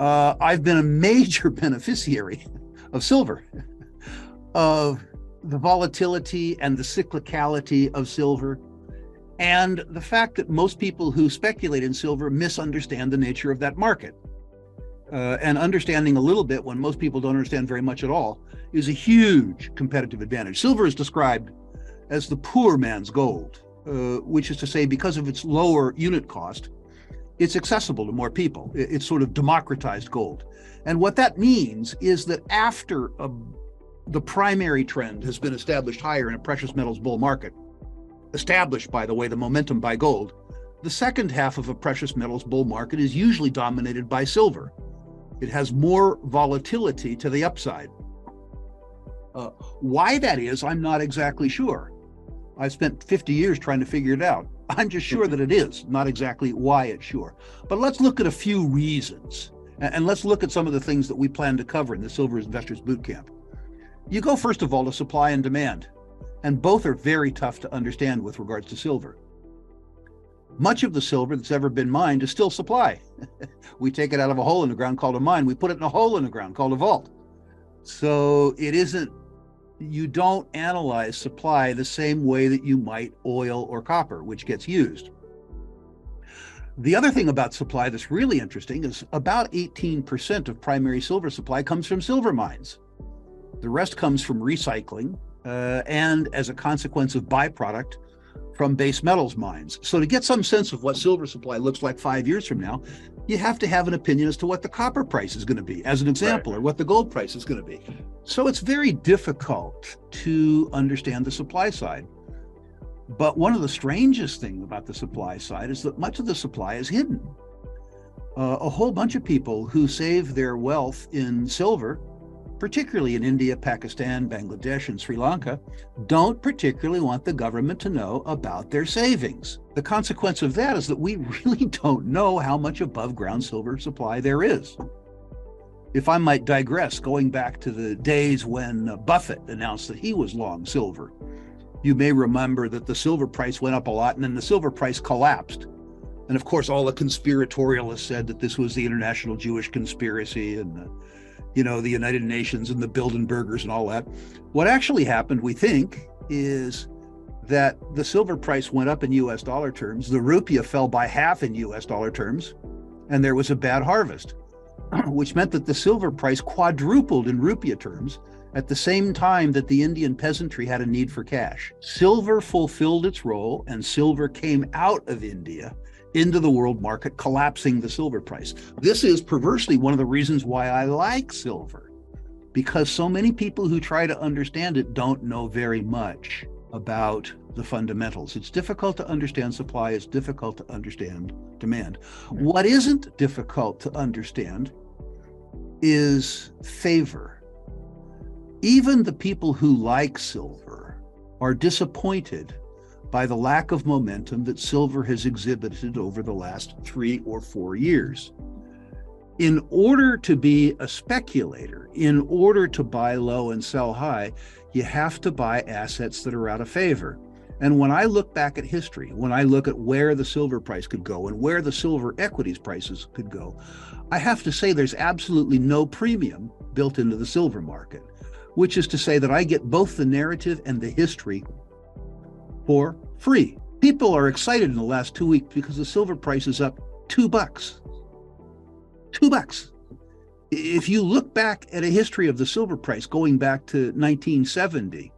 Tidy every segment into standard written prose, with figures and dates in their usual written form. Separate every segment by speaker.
Speaker 1: I've been a major beneficiary of silver, of the volatility and the cyclicality of silver, and the fact that most people who speculate in silver misunderstand the nature of that market. And understanding a little bit when most people don't understand very much at all is a huge competitive advantage. Silver is described as the poor man's gold, which is to say, because of its lower unit cost, it's accessible to more people. It's sort of democratized gold. And what that means is that after the primary trend has been established higher in a precious metals bull market, established, by the way, the momentum by gold, the second half of a precious metals bull market is usually dominated by silver. It has more volatility to the upside. Why that is, I'm not exactly sure. I've spent 50 years trying to figure it out. I'm just sure that it is, not exactly why it's sure. But let's look at a few reasons. And let's look at some of the things that we plan to cover in the Silver Investors Bootcamp. You go, first of all, to supply and demand. And both are very tough to understand with regards to silver. Much of the silver that's ever been mined is still supply. We take it out of a hole in the ground called a mine. We put it in a hole in the ground called a vault. So it isn't, you don't analyze supply the same way that you might oil or copper, which gets used. The other thing about supply that's really interesting is about 18% of primary silver supply comes from silver mines. The rest comes from recycling and as a consequence of byproduct from base metals mines. So to get some sense of what silver supply looks like 5 years from now, you have to have an opinion as to what the copper price is going to be, as an example, or what the gold price is going to be. So it's very difficult to understand the supply side. But one of the strangest things about the supply side is that much of the supply is hidden. A whole bunch of people who save their wealth in silver, particularly in India, Pakistan, Bangladesh, and Sri Lanka, don't particularly want the government to know about their savings. The consequence of that is that we really don't know how much above ground silver supply there is. If I might digress, going back to the days when Buffett announced that he was long silver, you may remember that the silver price went up a lot and then the silver price collapsed. And of course, all the conspiratorialists said that this was the international Jewish conspiracy and the United Nations and the Bilderbergers and all that. What actually happened, we think, is that the silver price went up in US dollar terms, the rupiah fell by half in US dollar terms, and there was a bad harvest, which meant that the silver price quadrupled in rupiah terms at the same time that the Indian peasantry had a need for cash. Silver fulfilled its role, and silver came out of India into the world market, collapsing the silver price. This is perversely one of the reasons why I like silver, because so many people who try to understand it don't know very much about the fundamentals. It's difficult to understand supply, it's difficult to understand demand. What isn't difficult to understand is favor. Even the people who like silver are disappointed by the lack of momentum that silver has exhibited over the last 3 or 4 years. In order to be a speculator, in order to buy low and sell high, you have to buy assets that are out of favor. And when I look back at history, when I look at where the silver price could go and where the silver equities prices could go, I have to say there's absolutely no premium built into the silver market, which is to say that I get both the narrative and the history for free. People are excited in the last 2 weeks because the silver price is up $2. $2. If you look back at a history of the silver price going back to 1970,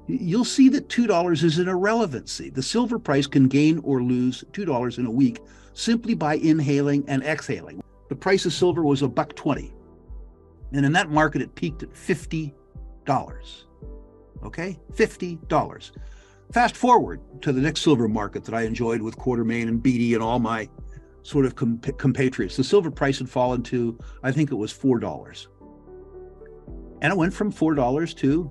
Speaker 1: you'll see that $2 is an irrelevancy. The silver price can gain or lose $2 in a week simply by inhaling and exhaling. The price of silver was $1.20. And in that market, it peaked at $50. Okay, $50. Fast forward to the next silver market that I enjoyed with Quartermain and Beatty and all my sort of compatriots. The silver price had fallen to, I think it was $4. And it went from $4 to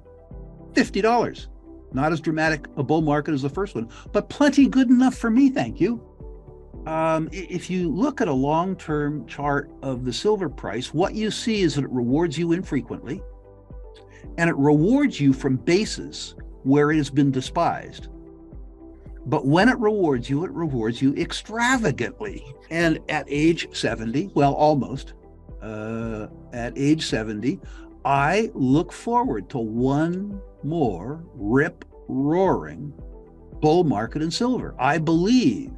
Speaker 1: $50. Not as dramatic a bull market as the first one, but plenty good enough for me, thank you. If you look at a long-term chart of the silver price, what you see is that it rewards you infrequently, and it rewards you from bases where it has been despised. But when it rewards you extravagantly. And at age 70, well, almost, at age 70, I look forward to one more rip-roaring bull market in silver. I believe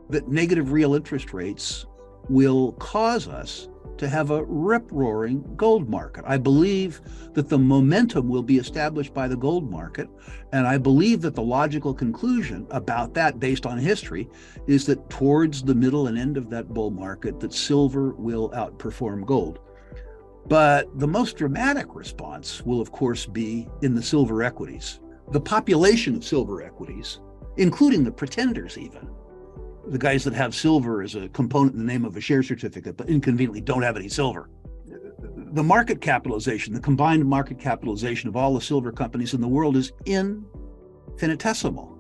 Speaker 1: that negative real interest rates will cause us to have a rip-roaring gold market. I believe that the momentum will be established by the gold market, and I believe that the logical conclusion about that, based on history, is that towards the middle and end of that bull market, that silver will outperform gold. But the most dramatic response will, of course, be in the silver equities. The population of silver equities, including the pretenders even, the guys that have silver as a component in the name of a share certificate, but inconveniently don't have any silver. The market capitalization, the combined market capitalization of all the silver companies in the world is infinitesimal,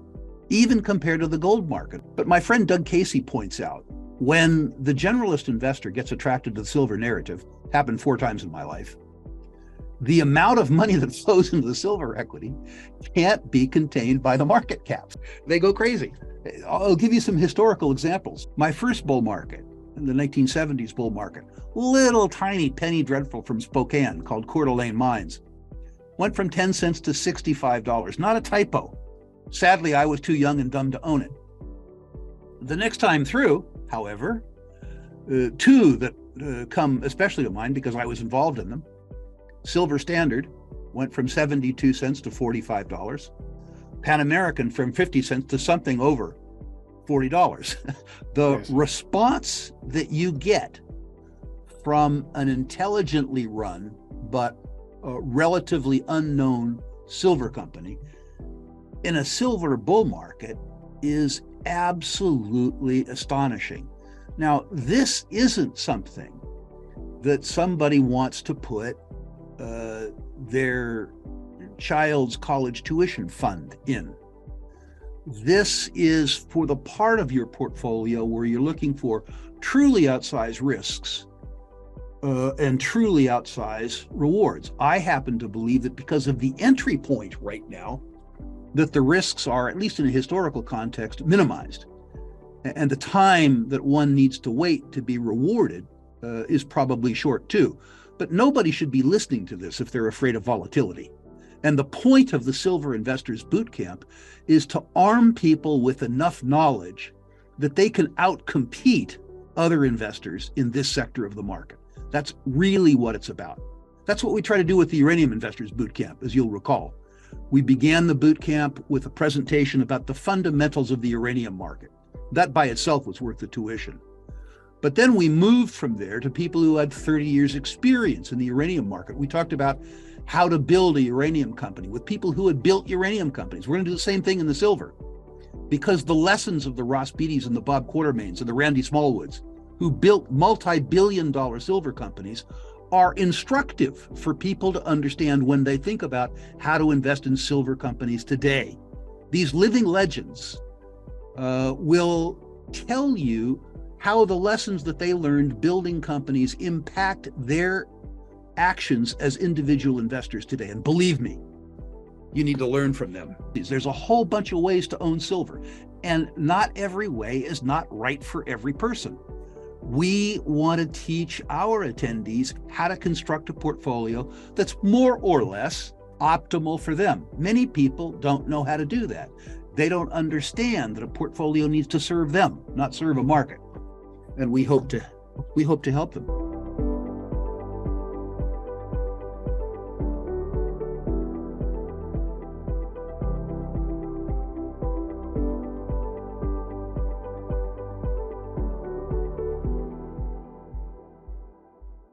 Speaker 1: even compared to the gold market. But my friend Doug Casey points out, when the generalist investor gets attracted to the silver narrative, happened 4 times in my life, the amount of money that flows into the silver equity can't be contained by the market caps. They go crazy. I'll give you some historical examples. My first bull market, in the 1970s bull market, little tiny penny dreadful from Spokane called Coeur d'Alene Mines, went from 10 cents to $65. Not a typo. Sadly, I was too young and dumb to own it. The next time through, however, 2 that come especially to mind because I was involved in them. Silver Standard went from 72 cents to $45. Pan American from 50 cents to something over $40. The
Speaker 2: Yes.
Speaker 1: response that you get from an intelligently run but relatively unknown silver company in a silver bull market is absolutely astonishing. Now, this isn't something that somebody wants to put their child's college tuition fund in. This is for the part of your portfolio where you're looking for truly outsized risks and truly outsized rewards. I happen to believe that because of the entry point right now, that the risks are, at least in a historical context, minimized. And the time that one needs to wait to be rewarded is probably short too. But nobody should be listening to this if they're afraid of volatility. And the point of the Silver Investors Bootcamp is to arm people with enough knowledge that they can outcompete other investors in this sector of the market. That's really what it's about. That's what we try to do with the Uranium Investors Bootcamp, as you'll recall. We began the bootcamp with a presentation about the fundamentals of the uranium market. That by itself was worth the tuition. But then we moved from there to people who had 30 years experience in the uranium market. We talked about how to build a uranium company with people who had built uranium companies. We're going to do the same thing in the silver, because the lessons of the Ross Beattys and the Bob Quartermains and the Randy Smallwoods, who built multi-billion-dollar silver companies, are instructive for people to understand when they think about how to invest in silver companies today. These living legends will tell you how the lessons that they learned building companies impact their actions as individual investors today. And believe me, you need to learn from them. There's a whole bunch of ways to own silver, and not every way is not right for every person. We want to teach our attendees how to construct a portfolio that's more or less optimal for them. Many people don't know how to do that. They don't understand that a portfolio needs to serve them, not serve a market. And we hope to help them.